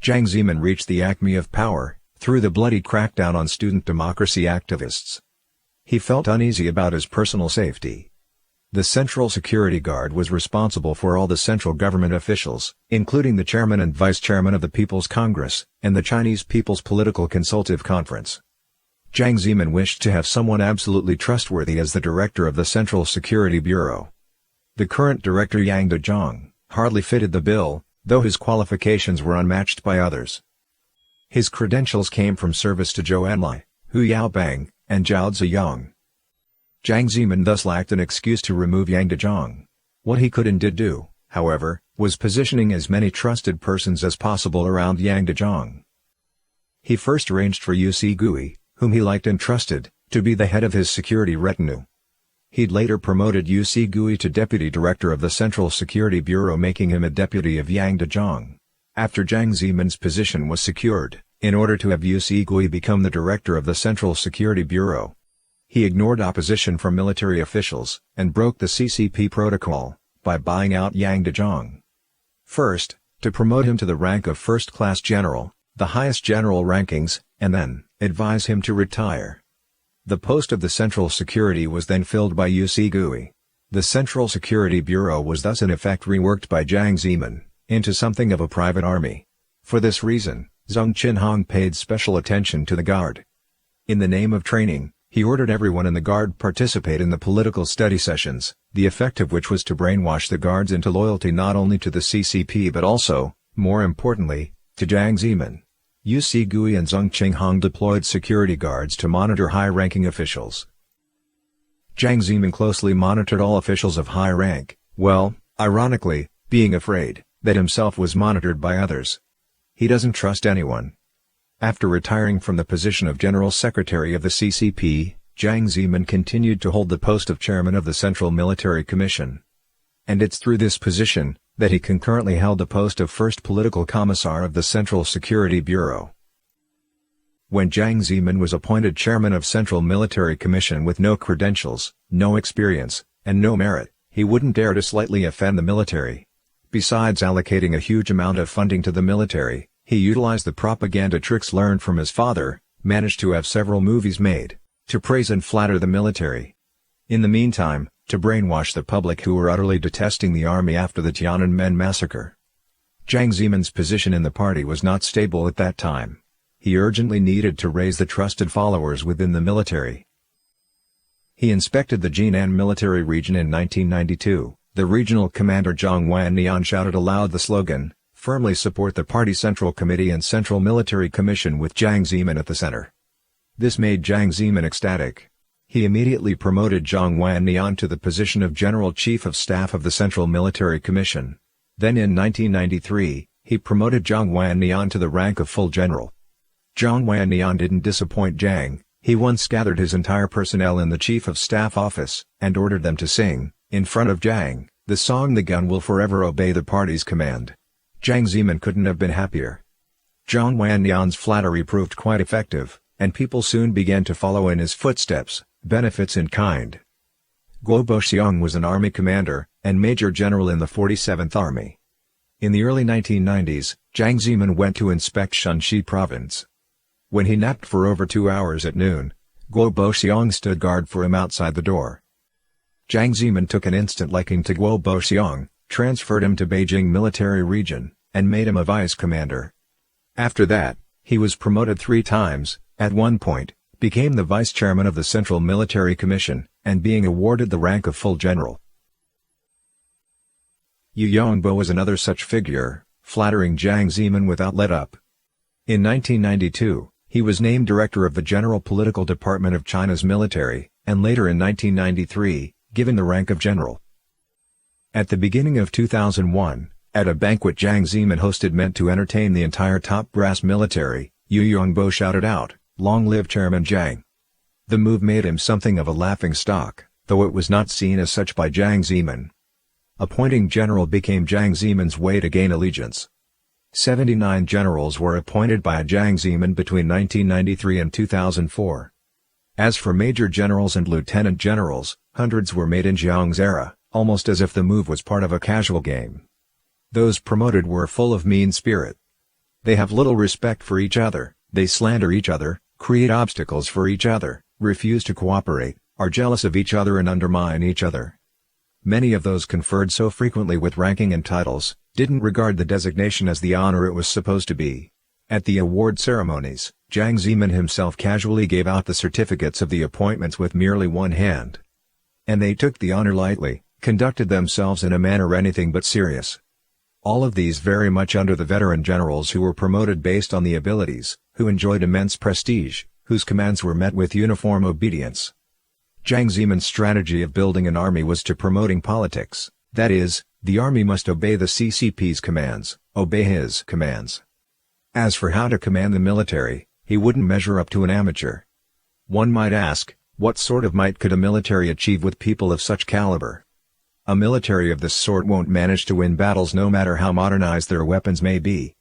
Jiang Zemin reached the acme of power through the bloody crackdown on student democracy activists. He felt uneasy about his personal safety. The Central Security Guard was responsible for all the central government officials, including the chairman and vice chairman of the People's Congress, and the Chinese People's Political Consultative Conference. Jiang Zemin wished to have someone absolutely trustworthy as the director of the Central Security Bureau. The current director Yang Jiang hardly fitted the bill, though his qualifications were unmatched by others. His credentials came from service to Zhou Enlai, Hu Yaobang, and Zhao Ziyang. Jiang Zemin thus lacked an excuse to remove Yang Jiang. What he could and did do, however, was positioning as many trusted persons as possible around Yang Jiang. He first arranged for Yu Sigui, whom he liked and trusted, to be the head of his security retinue. He'd later promoted Yu Sigui to deputy director of the Central Security Bureau, making him a deputy of Yang Jiang. After Jiang Zemin's position was secured, in order to have Yu Sigui become the director of the Central Security Bureau, he ignored opposition from military officials, and broke the CCP protocol, by buying out Yang Jiang. First, to promote him to the rank of first-class general, the highest general rankings, and then, advise him to retire. The post of the Central Security was then filled by Yu Sigui. The Central Security Bureau was thus in effect reworked by Jiang Zemin, into something of a private army. For this reason, Zheng Qinhong paid special attention to the Guard. In the name of training, he ordered everyone in the Guard participate in the political study sessions, the effect of which was to brainwash the Guards into loyalty not only to the CCP but also, more importantly, to Jiang Zemin. Yu Sigui and Zheng Qinghong deployed security guards to monitor high-ranking officials. Jiang Zemin closely monitored all officials of high rank, well, ironically, being afraid that himself was monitored by others. He doesn't trust anyone. After retiring from the position of General Secretary of the CCP, Jiang Zemin continued to hold the post of Chairman of the Central Military Commission. And it's through this position that he concurrently held the post of First Political Commissar of the Central Security Bureau. When Jiang Zemin was appointed Chairman of Central Military Commission with no credentials, no experience, and no merit, he wouldn't dare to slightly offend the military. Besides allocating a huge amount of funding to the military, he utilized the propaganda tricks learned from his father, managed to have several movies made, to praise and flatter the military. In the meantime, to brainwash the public who were utterly detesting the army after the Tiananmen massacre. Jiang Zemin's position in the party was not stable at that time. He urgently needed to raise the trusted followers within the military. He inspected the Jinan military region in 1992. The regional commander Zhang Wannian shouted aloud the slogan, "Firmly support the party Central Committee and Central Military Commission," with Jiang Zemin at the center. This made Jiang Zemin ecstatic. He immediately promoted Zhang Wannian to the position of General Chief of Staff of the Central Military Commission. Then in 1993, he promoted Zhang Wannian to the rank of full general. Zhang Wannian didn't disappoint Jiang. He once gathered his entire personnel in the Chief of Staff office, and ordered them to sing, in front of Jiang, the song "The Gun Will Forever Obey the Party's Command." Jiang Zemin couldn't have been happier. Zhang Wannian's flattery proved quite effective, and people soon began to follow in his footsteps, benefits in kind. Guo Boxiong was an army commander, and major general in the 47th Army. In the early 1990s, Jiang Zemin went to inspect Shanxi province. When he napped for over 2 hours at noon, Guo Boxiong stood guard for him outside the door. Jiang Zemin took an instant liking to Guo Boxiong, transferred him to Beijing Military Region, and made him a vice commander. After that, he was promoted 3 times, at one point, became the vice chairman of the Central Military Commission, and being awarded the rank of full general. Yu Yongbo was another such figure, flattering Jiang Zemin without let-up. In 1992, he was named director of the General Political Department of China's military, and later in 1993, given the rank of general. At the beginning of 2001, at a banquet Jiang Zemin hosted meant to entertain the entire top brass military, Yu Yongbo shouted out, "Long live Chairman Jiang." The move made him something of a laughingstock, though it was not seen as such by Jiang Zemin. Appointing general became Jiang Zemin's way to gain allegiance. 79 generals were appointed by Jiang Zemin between 1993 and 2004. As for major generals and lieutenant generals, hundreds were made in Jiang's era, almost as if the move was part of a casual game. Those promoted were full of mean spirit. They have little respect for each other, they slander each other, create obstacles for each other, refuse to cooperate, are jealous of each other and undermine each other. Many of those conferred so frequently with ranking and titles, didn't regard the designation as the honor it was supposed to be. At the award ceremonies, Jiang Zemin himself casually gave out the certificates of the appointments with merely one hand. And they took the honor lightly, conducted themselves in a manner anything but serious. All of these very much under the veteran generals who were promoted based on the abilities, who enjoyed immense prestige, whose commands were met with uniform obedience. Jiang Zemin's strategy of building an army was to promoting politics, that is, the army must obey the CCP's commands, obey his commands. As for how to command the military, he wouldn't measure up to an amateur. One might ask, what sort of might could a military achieve with people of such caliber? A military of this sort won't manage to win battles no matter how modernized their weapons may be.